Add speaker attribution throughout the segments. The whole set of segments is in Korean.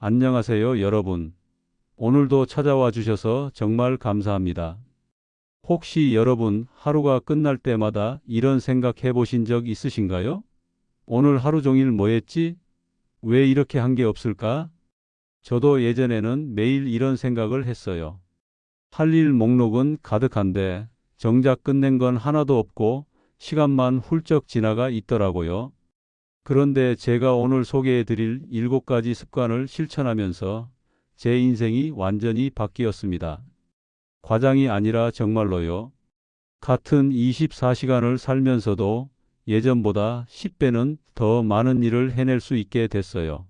Speaker 1: 안녕하세요, 여러분. 오늘도 찾아와 주셔서 정말 감사합니다. 혹시 여러분 하루가 끝날 때마다 이런 생각 해보신 적 있으신가요? 오늘 하루 종일 뭐 했지? 왜 이렇게 한 게 없을까? 저도 예전에는 매일 이런 생각을 했어요. 할 일 목록은 가득한데 정작 끝낸 건 하나도 없고 시간만 훌쩍 지나가 있더라고요. 그런데 제가 오늘 소개해 드릴 7가지 습관을 실천하면서 제 인생이 완전히 바뀌었습니다. 과장이 아니라 정말로요. 같은 24시간을 살면서도 예전보다 10배는 더 많은 일을 해낼 수 있게 됐어요.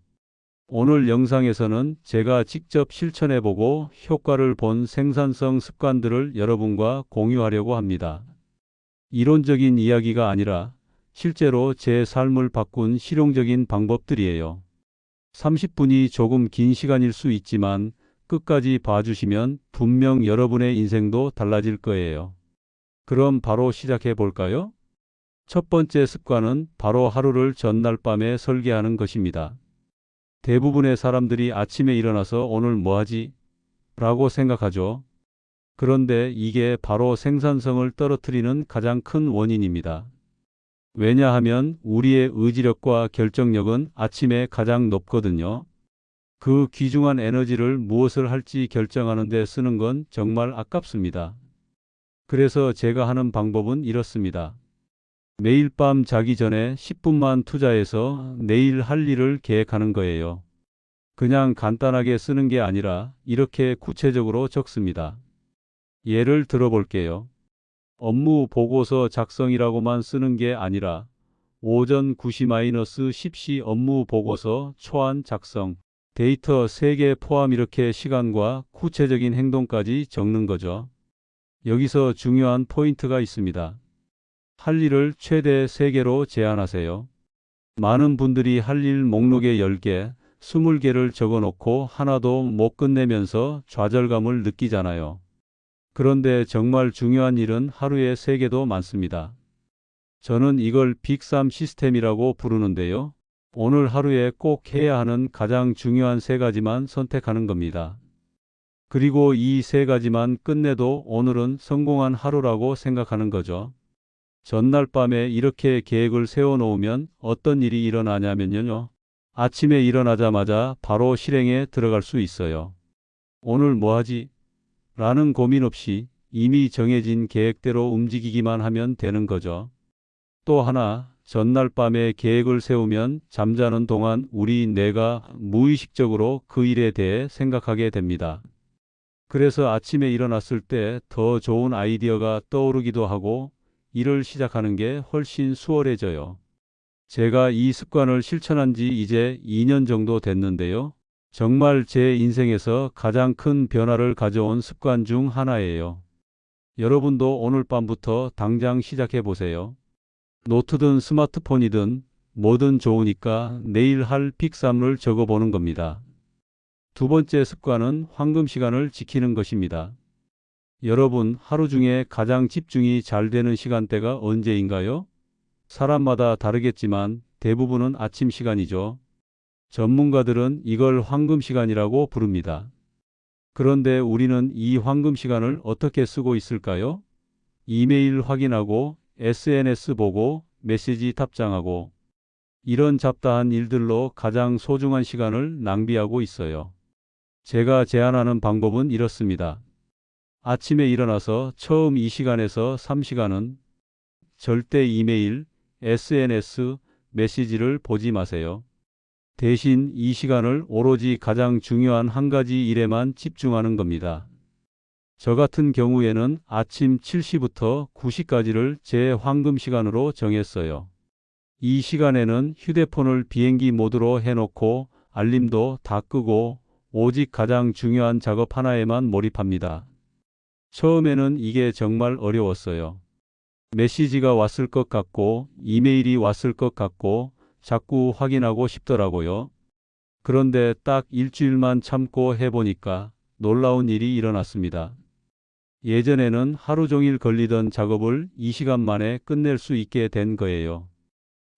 Speaker 1: 오늘 영상에서는 제가 직접 실천해보고 효과를 본 생산성 습관들을 여러분과 공유하려고 합니다. 이론적인 이야기가 아니라 실제로 제 삶을 바꾼 실용적인 방법들이에요. 30분이 조금 긴 시간일 수 있지만 끝까지 봐주시면 분명 여러분의 인생도 달라질 거예요. 그럼 바로 시작해 볼까요? 첫 번째 습관은 바로 하루를 전날 밤에 설계하는 것입니다. 대부분의 사람들이 아침에 일어나서 오늘 뭐 하지? 라고 생각하죠. 그런데 이게 바로 생산성을 떨어뜨리는 가장 큰 원인입니다. 왜냐하면 우리의 의지력과 결정력은 아침에 가장 높거든요. 그 귀중한 에너지를 무엇을 할지 결정하는 데 쓰는 건 정말 아깝습니다. 그래서 제가 하는 방법은 이렇습니다. 매일 밤 자기 전에 10분만 투자해서 내일 할 일을 계획하는 거예요. 그냥 간단하게 쓰는 게 아니라 이렇게 구체적으로 적습니다. 예를 들어 볼게요. 업무 보고서 작성이라고만 쓰는 게 아니라 오전 9시-10시 업무 보고서 초안 작성, 데이터 3개 포함 이렇게 시간과 구체적인 행동까지 적는 거죠. 여기서 중요한 포인트가 있습니다. 할 일을 최대 3개로 제한하세요. 많은 분들이 할 일 목록에 10개, 20개를 적어놓고 하나도 못 끝내면서 좌절감을 느끼잖아요. 그런데 정말 중요한 일은 하루에 3개도 많습니다. 저는 이걸 빅3 시스템이라고 부르는데요. 오늘 하루에 꼭 해야 하는 가장 중요한 3가지만 선택하는 겁니다. 그리고 이 3가지만 끝내도 오늘은 성공한 하루라고 생각하는 거죠. 전날 밤에 이렇게 계획을 세워놓으면 어떤 일이 일어나냐면요. 아침에 일어나자마자 바로 실행에 들어갈 수 있어요. 오늘 뭐 하지? 라는 고민 없이 이미 정해진 계획대로 움직이기만 하면 되는 거죠. 또 하나, 전날 밤에 계획을 세우면 잠자는 동안 우리 뇌가 무의식적으로 그 일에 대해 생각하게 됩니다. 그래서 아침에 일어났을 때 더 좋은 아이디어가 떠오르기도 하고 일을 시작하는 게 훨씬 수월해져요. 제가 이 습관을 실천한 지 이제 2년 정도 됐는데요. 정말 제 인생에서 가장 큰 변화를 가져온 습관 중 하나예요. 여러분도 오늘 밤부터 당장 시작해 보세요. 노트든 스마트폰이든 뭐든 좋으니까 내일 할 픽3을 적어보는 겁니다. 두 번째 습관은 황금 시간을 지키는 것입니다. 여러분, 하루 중에 가장 집중이 잘 되는 시간대가 언제인가요? 사람마다 다르겠지만 대부분은 아침 시간이죠. 전문가들은 이걸 황금 시간이라고 부릅니다. 그런데 우리는 이 황금 시간을 어떻게 쓰고 있을까요? 이메일 확인하고 SNS 보고 메시지 답장하고 이런 잡다한 일들로 가장 소중한 시간을 낭비하고 있어요. 제가 제안하는 방법은 이렇습니다. 아침에 일어나서 처음 2시간에서 3시간은 절대 이메일, SNS, 메시지를 보지 마세요. 대신 이 시간을 오로지 가장 중요한 한 가지 일에만 집중하는 겁니다. 저 같은 경우에는 아침 7시부터 9시까지를 제 황금 시간으로 정했어요. 이 시간에는 휴대폰을 비행기 모드로 해놓고 알림도 다 끄고 오직 가장 중요한 작업 하나에만 몰입합니다. 처음에는 이게 정말 어려웠어요. 메시지가 왔을 것 같고 이메일이 왔을 것 같고 자꾸 확인하고 싶더라고요. 그런데 딱 일주일만 참고 해보니까 놀라운 일이 일어났습니다. 예전에는 하루 종일 걸리던 작업을 2시간 만에 끝낼 수 있게 된 거예요.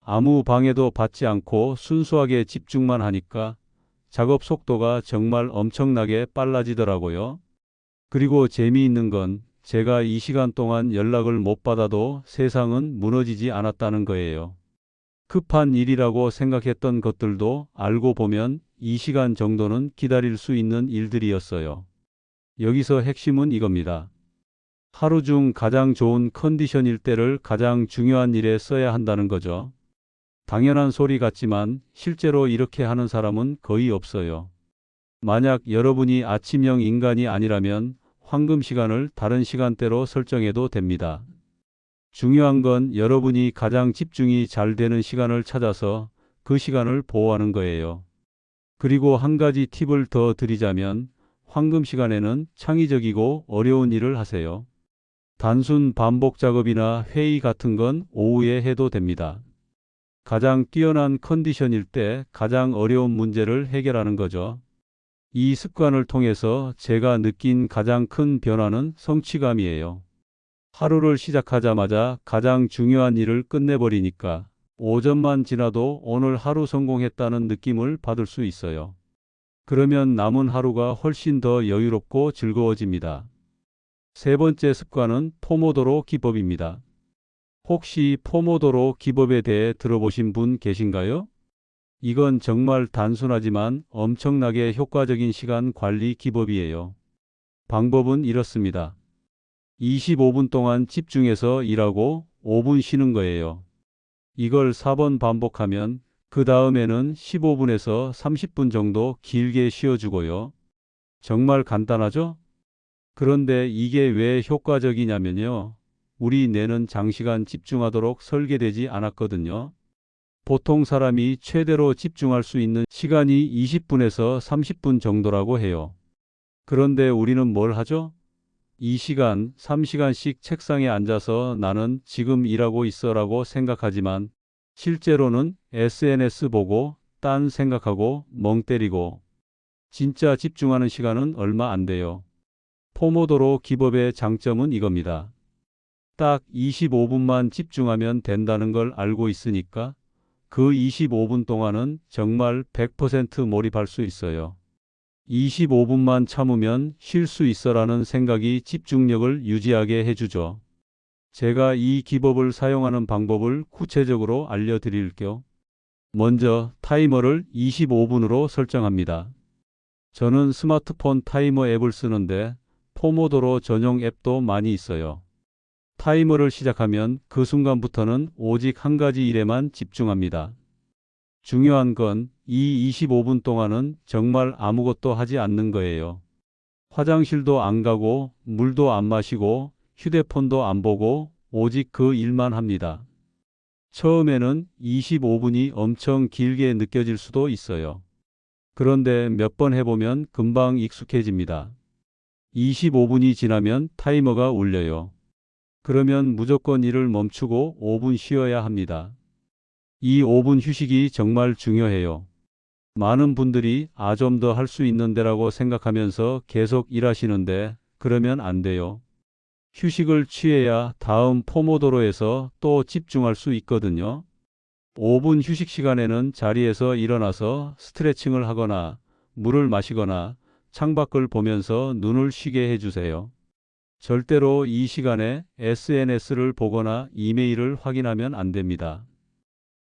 Speaker 1: 아무 방해도 받지 않고 순수하게 집중만 하니까 작업 속도가 정말 엄청나게 빨라지더라고요. 그리고 재미있는 건 제가 이 시간 동안 연락을 못 받아도 세상은 무너지지 않았다는 거예요. 급한 일이라고 생각했던 것들도 알고 보면 이 시간 정도는 기다릴 수 있는 일들이었어요. 여기서 핵심은 이겁니다. 하루 중 가장 좋은 컨디션일 때를 가장 중요한 일에 써야 한다는 거죠. 당연한 소리 같지만 실제로 이렇게 하는 사람은 거의 없어요. 만약 여러분이 아침형 인간이 아니라면 황금 시간을 다른 시간대로 설정해도 됩니다. 중요한 건 여러분이 가장 집중이 잘 되는 시간을 찾아서 그 시간을 보호하는 거예요. 그리고 한 가지 팁을 더 드리자면 황금 시간에는 창의적이고 어려운 일을 하세요. 단순 반복 작업이나 회의 같은 건 오후에 해도 됩니다. 가장 뛰어난 컨디션일 때 가장 어려운 문제를 해결하는 거죠. 이 습관을 통해서 제가 느낀 가장 큰 변화는 성취감이에요. 하루를 시작하자마자 가장 중요한 일을 끝내버리니까 오전만 지나도 오늘 하루 성공했다는 느낌을 받을 수 있어요. 그러면 남은 하루가 훨씬 더 여유롭고 즐거워집니다. 세 번째 습관은 포모도로 기법입니다. 혹시 포모도로 기법에 대해 들어보신 분 계신가요? 이건 정말 단순하지만 엄청나게 효과적인 시간 관리 기법이에요. 방법은 이렇습니다. 25분 동안 집중해서 일하고 5분 쉬는 거예요. 이걸 4번 반복하면 그 다음에는 15분에서 30분 정도 길게 쉬어주고요. 정말 간단하죠? 그런데 이게 왜 효과적이냐면요. 우리 뇌는 장시간 집중하도록 설계되지 않았거든요. 보통 사람이 최대로 집중할 수 있는 시간이 20분에서 30분 정도라고 해요. 그런데 우리는 뭘 하죠? 2시간, 3시간씩 책상에 앉아서 나는 지금 일하고 있어라고 생각하지만 실제로는 SNS 보고 딴 생각하고 멍 때리고 진짜 집중하는 시간은 얼마 안 돼요. 포모도로 기법의 장점은 이겁니다. 딱 25분만 집중하면 된다는 걸 알고 있으니까 그 25분 동안은 정말 100% 몰입할 수 있어요. 25분만 참으면 쉴 수 있어라는 생각이 집중력을 유지하게 해주죠. 제가 이 기법을 사용하는 방법을 구체적으로 알려드릴게요. 먼저 타이머를 25분으로 설정합니다. 저는 스마트폰 타이머 앱을 쓰는데 포모도로 전용 앱도 많이 있어요. 타이머를 시작하면 그 순간부터는 오직 한 가지 일에만 집중합니다. 중요한 건 이 25분 동안은 정말 아무것도 하지 않는 거예요. 화장실도 안 가고 물도 안 마시고 휴대폰도 안 보고 오직 그 일만 합니다. 처음에는 25분이 엄청 길게 느껴질 수도 있어요. 그런데 몇 번 해보면 금방 익숙해집니다. 25분이 지나면 타이머가 울려요. 그러면 무조건 일을 멈추고 5분 쉬어야 합니다. 이 5분 휴식이 정말 중요해요. 많은 분들이 좀 더 할 수 있는데라고 생각하면서 계속 일하시는데 그러면 안 돼요. 휴식을 취해야 다음 포모도로에서 또 집중할 수 있거든요. 5분 휴식 시간에는 자리에서 일어나서 스트레칭을 하거나 물을 마시거나 창밖을 보면서 눈을 쉬게 해주세요. 절대로 이 시간에 SNS를 보거나 이메일을 확인하면 안 됩니다.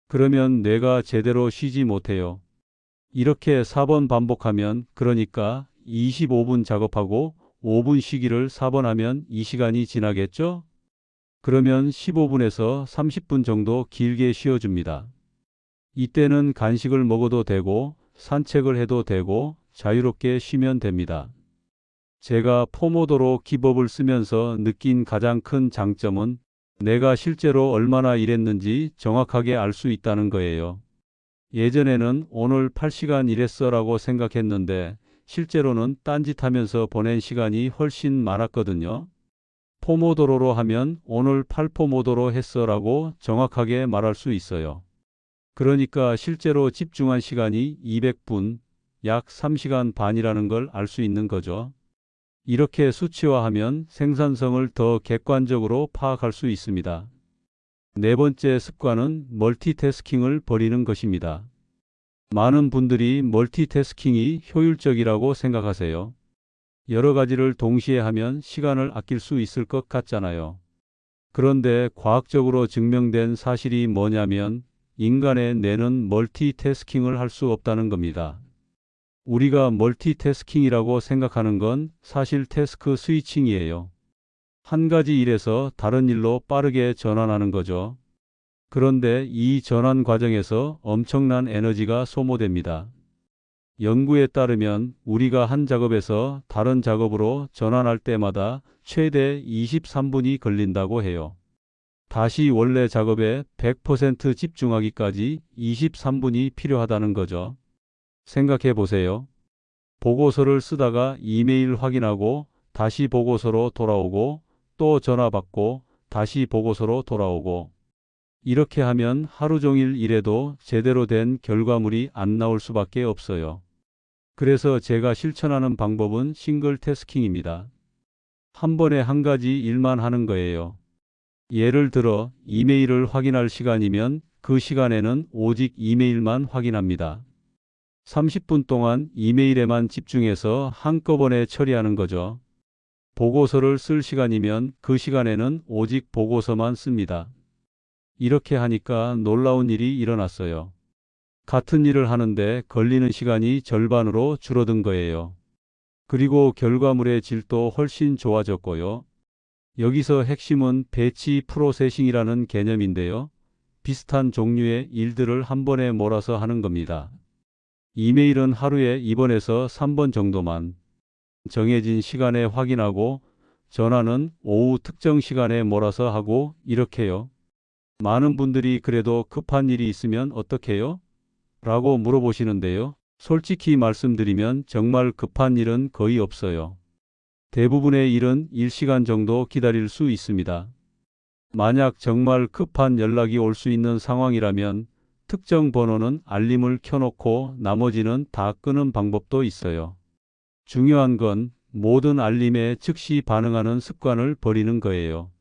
Speaker 1: 그러면 뇌가 제대로 쉬지 못해요. 이렇게 4번 반복하면 그러니까 25분 작업하고 5분 쉬기를 4번 하면 이 시간이 지나겠죠? 그러면 15분에서 30분 정도 길게 쉬어줍니다. 이때는 간식을 먹어도 되고 산책을 해도 되고 자유롭게 쉬면 됩니다. 제가 포모도로 기법을 쓰면서 느낀 가장 큰 장점은 내가 실제로 얼마나 일했는지 정확하게 알 수 있다는 거예요. 예전에는 오늘 8시간 일했어라고 생각했는데 실제로는 딴짓하면서 보낸 시간이 훨씬 많았거든요. 포모도로로 하면 오늘 8포모도로 했어라고 정확하게 말할 수 있어요. 그러니까 실제로 집중한 시간이 200분, 약 3시간 반이라는 걸 알 수 있는 거죠. 이렇게 수치화하면 생산성을 더 객관적으로 파악할 수 있습니다. 네 번째 습관은 멀티태스킹을 버리는 것입니다. 많은 분들이 멀티태스킹이 효율적이라고 생각하세요. 여러 가지를 동시에 하면 시간을 아낄 수 있을 것 같잖아요. 그런데 과학적으로 증명된 사실이 뭐냐면 인간의 뇌는 멀티태스킹을 할 수 없다는 겁니다. 우리가 멀티태스킹이라고 생각하는 건 사실 태스크 스위칭이에요. 한 가지 일에서 다른 일로 빠르게 전환하는 거죠. 그런데 이 전환 과정에서 엄청난 에너지가 소모됩니다. 연구에 따르면 우리가 한 작업에서 다른 작업으로 전환할 때마다 최대 23분이 걸린다고 해요. 다시 원래 작업에 100% 집중하기까지 23분이 필요하다는 거죠. 생각해 보세요. 보고서를 쓰다가 이메일 확인하고 다시 보고서로 돌아오고 또 전화 받고 다시 보고서로 돌아오고 이렇게 하면 하루 종일 일해도 제대로 된 결과물이 안 나올 수밖에 없어요. 그래서 제가 실천하는 방법은 싱글 태스킹입니다. 한 번에 한 가지 일만 하는 거예요. 예를 들어 이메일을 확인할 시간이면 그 시간에는 오직 이메일만 확인합니다. 30분 동안 이메일에만 집중해서 한꺼번에 처리하는 거죠. 보고서를 쓸 시간이면 그 시간에는 오직 보고서만 씁니다. 이렇게 하니까 놀라운 일이 일어났어요. 같은 일을 하는데 걸리는 시간이 절반으로 줄어든 거예요. 그리고 결과물의 질도 훨씬 좋아졌고요. 여기서 핵심은 배치 프로세싱이라는 개념인데요. 비슷한 종류의 일들을 한 번에 몰아서 하는 겁니다. 이메일은 하루에 2번에서 3번 정도만 정해진 시간에 확인하고 전화는 오후 특정 시간에 몰아서 하고 이렇게요. 많은 분들이 그래도 급한 일이 있으면 어떡해요? 라고 물어보시는데요. 솔직히 말씀드리면 정말 급한 일은 거의 없어요. 대부분의 일은 1시간 정도 기다릴 수 있습니다. 만약 정말 급한 연락이 올 수 있는 상황이라면 특정 번호는 알림을 켜놓고 나머지는 다 끄는 방법도 있어요. 중요한 건 모든 알림에 즉시 반응하는 습관을 버리는 거예요.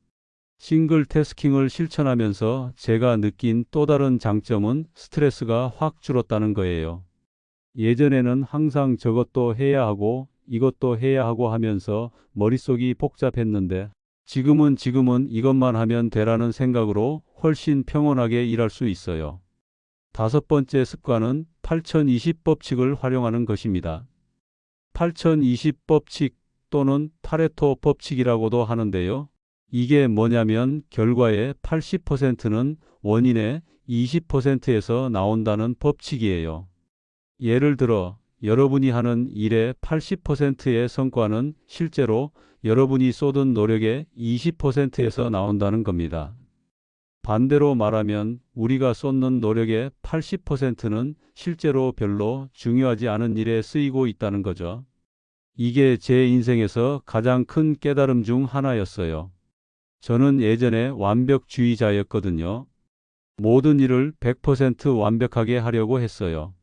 Speaker 1: 싱글 태스킹을 실천하면서 제가 느낀 또 다른 장점은 스트레스가 확 줄었다는 거예요. 예전에는 항상 저것도 해야 하고 이것도 해야 하고 하면서 머릿속이 복잡했는데 지금은 이것만 하면 되라는 생각으로 훨씬 평온하게 일할 수 있어요. 다섯 번째 습관은 8020 법칙을 활용하는 것입니다. 8020 법칙 또는 파레토 법칙이라고도 하는데요. 이게 뭐냐면 결과의 80%는 원인의 20%에서 나온다는 법칙이에요. 예를 들어 여러분이 하는 일의 80%의 성과는 실제로 여러분이 쏟은 노력의 20%에서 나온다는 겁니다. 반대로 말하면 우리가 쏟는 노력의 80%는 실제로 별로 중요하지 않은 일에 쓰이고 있다는 거죠. 이게 제 인생에서 가장 큰 깨달음 중 하나였어요. 저는 예전에 완벽주의자였거든요. 모든 일을 100% 완벽하게 하려고 했어요.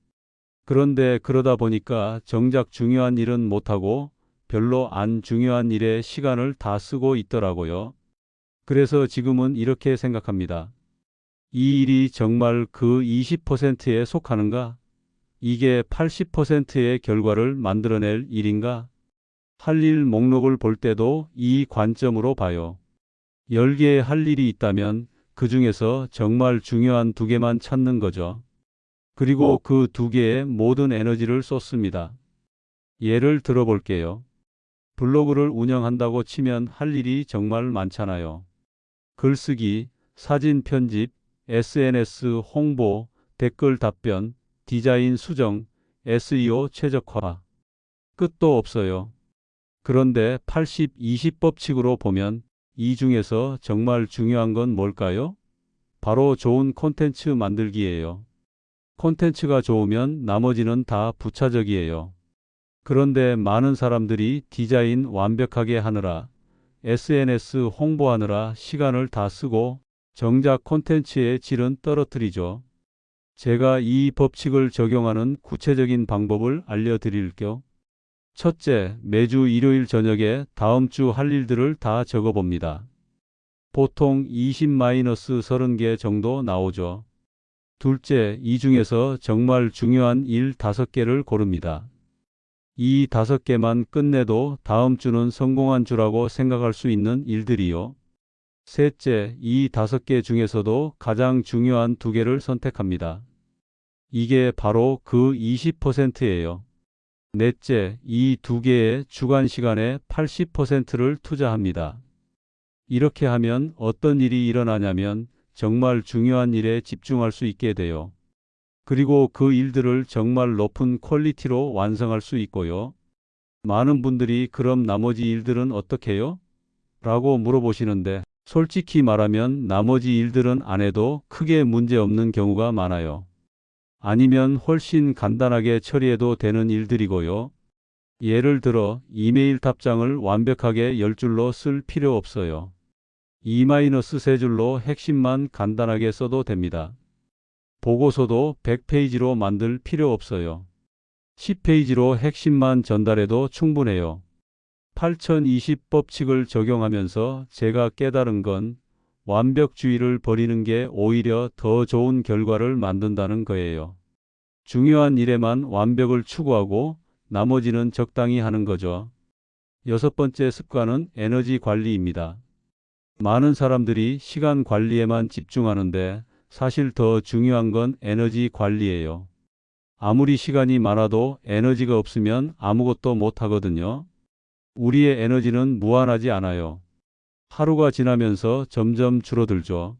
Speaker 1: 그런데 그러다 보니까 정작 중요한 일은 못하고 별로 안 중요한 일에 시간을 다 쓰고 있더라고요. 그래서 지금은 이렇게 생각합니다. 이 일이 정말 그 20%에 속하는가? 이게 80%의 결과를 만들어낼 일인가? 할 일 목록을 볼 때도 이 관점으로 봐요. 10개의 할 일이 있다면 그 중에서 정말 중요한 2개만 찾는 거죠. 그리고 그 2개에 모든 에너지를 쏟습니다. 예를 들어 볼게요. 블로그를 운영한다고 치면 할 일이 정말 많잖아요. 글쓰기, 사진 편집, SNS 홍보, 댓글 답변, 디자인 수정, SEO 최적화. 끝도 없어요. 그런데 80-20 법칙으로 보면 이 중에서 정말 중요한 건 뭘까요? 바로 좋은 콘텐츠 만들기예요. 콘텐츠가 좋으면 나머지는 다 부차적이에요. 그런데 많은 사람들이 디자인 완벽하게 하느라, SNS 홍보하느라 시간을 다 쓰고 정작 콘텐츠의 질은 떨어뜨리죠. 제가 이 법칙을 적용하는 구체적인 방법을 알려드릴게요. 첫째, 매주 일요일 저녁에 다음 주 할 일들을 다 적어봅니다. 보통 20-30개 정도 나오죠. 둘째, 이 중에서 정말 중요한 일 5개를 고릅니다. 이 5개만 끝내도 다음 주는 성공한 주라고 생각할 수 있는 일들이요. 셋째, 이 5개 중에서도 가장 중요한 2개를 선택합니다. 이게 바로 그 20%예요. 넷째, 이 2개의 주간 시간의 80%를 투자합니다. 이렇게 하면 어떤 일이 일어나냐면 정말 중요한 일에 집중할 수 있게 돼요. 그리고 그 일들을 정말 높은 퀄리티로 완성할 수 있고요. 많은 분들이 그럼 나머지 일들은 어떻게 해요? 라고 물어보시는데 솔직히 말하면 나머지 일들은 안 해도 크게 문제 없는 경우가 많아요. 아니면 훨씬 간단하게 처리해도 되는 일들이고요. 예를 들어 이메일 답장을 완벽하게 10줄로 쓸 필요 없어요. 2-3줄로 핵심만 간단하게 써도 됩니다. 보고서도 100페이지로 만들 필요 없어요. 10페이지로 핵심만 전달해도 충분해요. 8020 법칙을 적용하면서 제가 깨달은 건 완벽주의를 버리는 게 오히려 더 좋은 결과를 만든다는 거예요. 중요한 일에만 완벽을 추구하고 나머지는 적당히 하는 거죠. 6번째 습관은 에너지 관리입니다. 많은 사람들이 시간 관리에만 집중하는데 사실 더 중요한 건 에너지 관리예요. 아무리 시간이 많아도 에너지가 없으면 아무것도 못 하거든요. 우리의 에너지는 무한하지 않아요. 하루가 지나면서 점점 줄어들죠.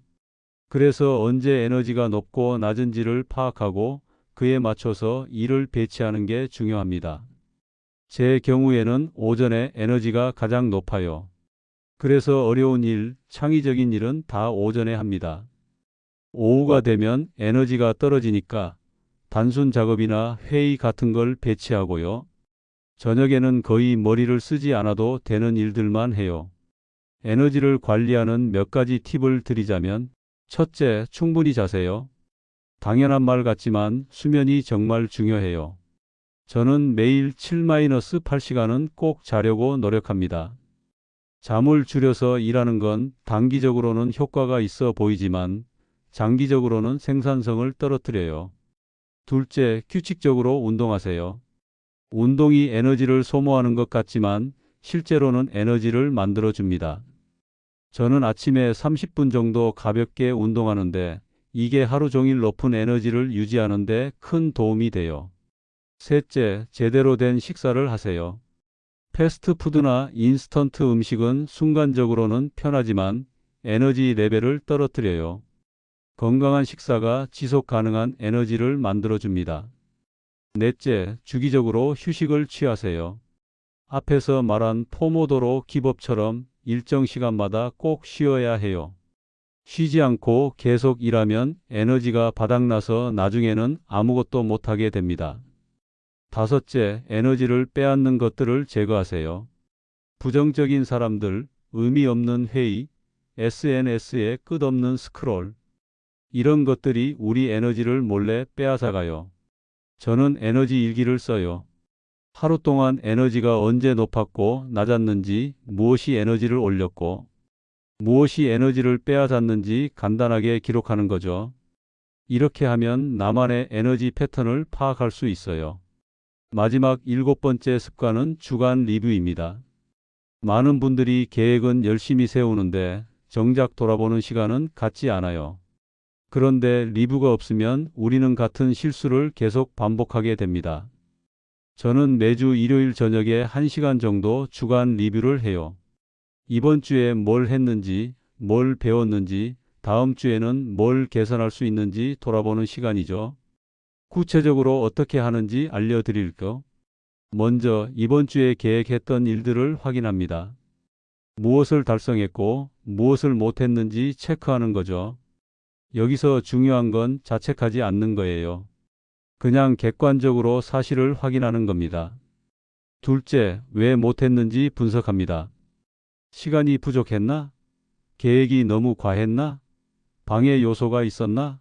Speaker 1: 그래서 언제 에너지가 높고 낮은지를 파악하고 그에 맞춰서 일을 배치하는 게 중요합니다. 제 경우에는 오전에 에너지가 가장 높아요. 그래서 어려운 일, 창의적인 일은 다 오전에 합니다. 오후가 되면 에너지가 떨어지니까 단순 작업이나 회의 같은 걸 배치하고요. 저녁에는 거의 머리를 쓰지 않아도 되는 일들만 해요. 에너지를 관리하는 몇 가지 팁을 드리자면 첫째, 충분히 자세요. 당연한 말 같지만 수면이 정말 중요해요. 저는 매일 7-8시간은 꼭 자려고 노력합니다. 잠을 줄여서 일하는 건 단기적으로는 효과가 있어 보이지만 장기적으로는 생산성을 떨어뜨려요. 둘째, 규칙적으로 운동하세요. 운동이 에너지를 소모하는 것 같지만 실제로는 에너지를 만들어줍니다. 저는 아침에 30분 정도 가볍게 운동하는데 이게 하루 종일 높은 에너지를 유지하는 데 큰 도움이 돼요. 셋째, 제대로 된 식사를 하세요. 패스트푸드나 인스턴트 음식은 순간적으로는 편하지만 에너지 레벨을 떨어뜨려요. 건강한 식사가 지속 가능한 에너지를 만들어줍니다. 넷째, 주기적으로 휴식을 취하세요. 앞에서 말한 포모도로 기법처럼 일정 시간마다 꼭 쉬어야 해요. 쉬지 않고 계속 일하면 에너지가 바닥나서 나중에는 아무것도 못하게 됩니다. 다섯째, 에너지를 빼앗는 것들을 제거하세요. 부정적인 사람들, 의미 없는 회의, SNS에 끝없는 스크롤. 이런 것들이 우리 에너지를 몰래 빼앗아가요. 저는 에너지 일기를 써요. 하루 동안 에너지가 언제 높았고 낮았는지, 무엇이 에너지를 올렸고, 무엇이 에너지를 빼앗았는지 간단하게 기록하는 거죠. 이렇게 하면 나만의 에너지 패턴을 파악할 수 있어요. 마지막 7번째 습관은 주간 리뷰입니다. 많은 분들이 계획은 열심히 세우는데 정작 돌아보는 시간은 갖지 않아요. 그런데 리뷰가 없으면 우리는 같은 실수를 계속 반복하게 됩니다. 저는 매주 일요일 저녁에 1시간 정도 주간 리뷰를 해요. 이번 주에 뭘 했는지, 뭘 배웠는지, 다음 주에는 뭘 개선할 수 있는지 돌아보는 시간이죠. 구체적으로 어떻게 하는지 알려드릴게요. 먼저 이번 주에 계획했던 일들을 확인합니다. 무엇을 달성했고 무엇을 못했는지 체크하는 거죠. 여기서 중요한 건 자책하지 않는 거예요. 그냥 객관적으로 사실을 확인하는 겁니다. 둘째, 왜 못했는지 분석합니다. 시간이 부족했나? 계획이 너무 과했나? 방해 요소가 있었나?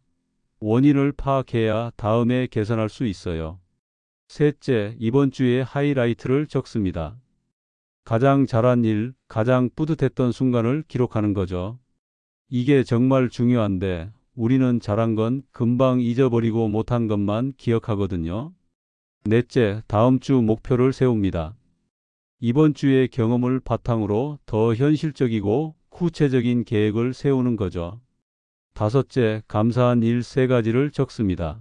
Speaker 1: 원인을 파악해야 다음에 개선할 수 있어요. 셋째, 이번 주의 하이라이트를 적습니다. 가장 잘한 일, 가장 뿌듯했던 순간을 기록하는 거죠. 이게 정말 중요한데 우리는 잘한 건 금방 잊어버리고 못한 것만 기억하거든요. 넷째, 다음 주 목표를 세웁니다. 이번 주의 경험을 바탕으로 더 현실적이고 구체적인 계획을 세우는 거죠. 다섯째, 감사한 일 세 가지를 적습니다.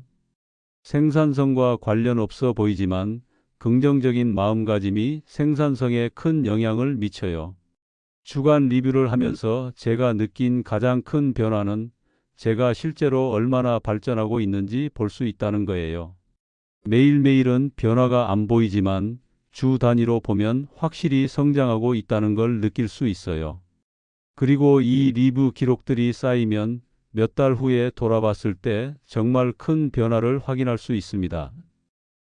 Speaker 1: 생산성과 관련 없어 보이지만 긍정적인 마음가짐이 생산성에 큰 영향을 미쳐요. 주간 리뷰를 하면서 제가 느낀 가장 큰 변화는 제가 실제로 얼마나 발전하고 있는지 볼 수 있다는 거예요. 매일매일은 변화가 안 보이지만 주 단위로 보면 확실히 성장하고 있다는 걸 느낄 수 있어요. 그리고 이 리뷰 기록들이 쌓이면 몇 달 후에 돌아봤을 때 정말 큰 변화를 확인할 수 있습니다.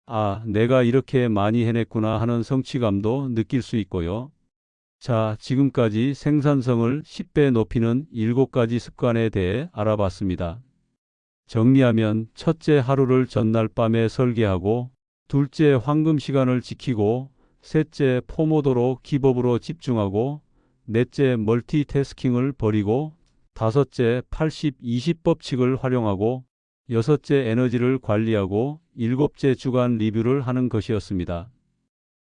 Speaker 1: 아, 내가 이렇게 많이 해냈구나 하는 성취감도 느낄 수 있고요. 자, 지금까지 생산성을 10배 높이는 7가지 습관에 대해 알아봤습니다. 정리하면 첫째, 하루를 전날 밤에 설계하고, 둘째, 황금 시간을 지키고, 셋째, 포모도로 기법으로 집중하고, 넷째, 멀티태스킹을 버리고, 다섯째, 80-20 법칙을 활용하고, 여섯째, 에너지를 관리하고, 일곱째, 주간 리뷰를 하는 것이었습니다.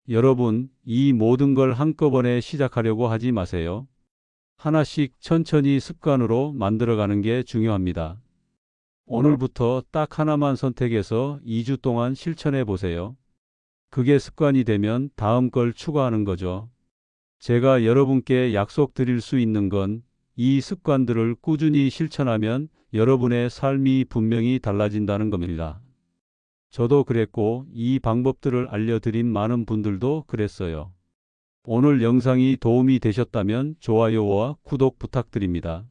Speaker 1: 여러분, 이 모든 걸 한꺼번에 시작하려고 하지 마세요. 하나씩 천천히 습관으로 만들어가는 게 중요합니다. 오늘부터 딱 하나만 선택해서 2주 동안 실천해 보세요. 그게 습관이 되면 다음 걸 추가하는 거죠. 제가 여러분께 약속드릴 수 있는 건 이 습관들을 꾸준히 실천하면 여러분의 삶이 분명히 달라진다는 겁니다. 저도 그랬고 이 방법들을 알려드린 많은 분들도 그랬어요. 오늘 영상이 도움이 되셨다면 좋아요와 구독 부탁드립니다.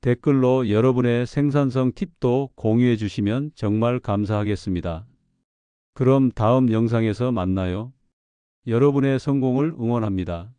Speaker 1: 댓글로 여러분의 생산성 팁도 공유해 주시면 정말 감사하겠습니다. 그럼 다음 영상에서 만나요. 여러분의 성공을 응원합니다.